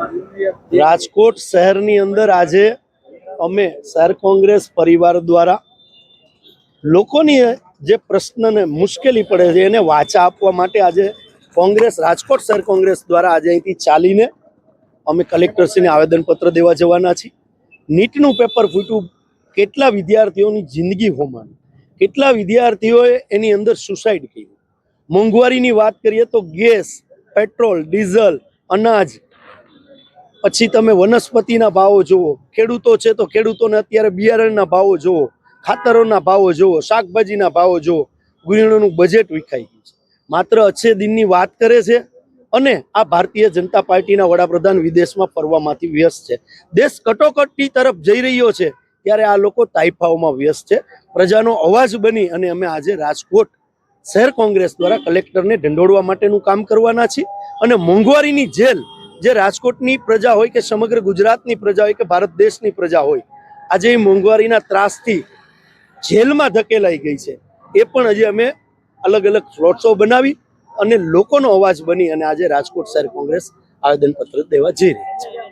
રાજકોટ શહેરની અંદર આજે અમે શહેર કોંગ્રેસ પરિવાર દ્વારા લોકોની જે પ્રશ્નને મુશ્કેલી પડે છે એને વાચા આપવા માટે આજે કોંગ્રેસ રાજકોટ શહેર કોંગ્રેસ દ્વારા આજે અહીંથી ચાલીને અમે કલેક્ટરશ્રીને આવેદનપત્ર દેવા જવાના છીએ. નીટનું પેપર ફૂટ્યું, કેટલા વિદ્યાર્થીઓની જિંદગી હોમાણી, કેટલા વિદ્યાર્થીઓએ એની અંદર સુસાઇડ કર્યું. મોંઘવારીની વાત કરીએ તો ગેસ, પેટ્રોલ, ડીઝલ, અનાજ, પછી તમે વનસ્પતિના ભાવો જુઓ, ખેડૂતો છે તો ખેડૂતોને અત્યારે બિયારણના ભાવો જુઓ, ખાતરોના ભાવો જુઓ, શાકભાજીના ભાવો જુઓ, ગૃહિણીઓનું બજેટ વિખાઈ ગયું છે. માત્ર અચ્છે દિનની વાત કરે છે અને આ ભારતીય જનતા પાર્ટીના વડાપ્રધાન વિદેશમાં ફરવામાંથી વ્યસ્ત છે. દેશ કટોકટી તરફ જઈ રહ્યો છે ત્યારે આ લોકો તાઇફાઓમાં વ્યસ્ત છે. પ્રજાનો અવાજ બની અને અમે આજે રાજકોટ શહેર કોંગ્રેસ દ્વારા કલેક્ટરને ઢંઢોળવા માટેનું કામ કરવાના છીએ અને મોંઘવારીની જેલ જે રાજકોટની પ્રજા હોય કે સમગ્ર ગુજરાતની પ્રજા હોય કે ભારત દેશની પ્રજા હોય, આજે એ મોંઘવારીના ત્રાસથી જેલમાં ધકેલાઈ ગઈ છે. એ પણ હજી અમે અલગ અલગ ફ્લોટ શો બનાવી અને લોકોનો અવાજ બની અને આજે રાજકોટ શહેર કોંગ્રેસ આવેદનપત્ર દેવા જઈ રહી છે.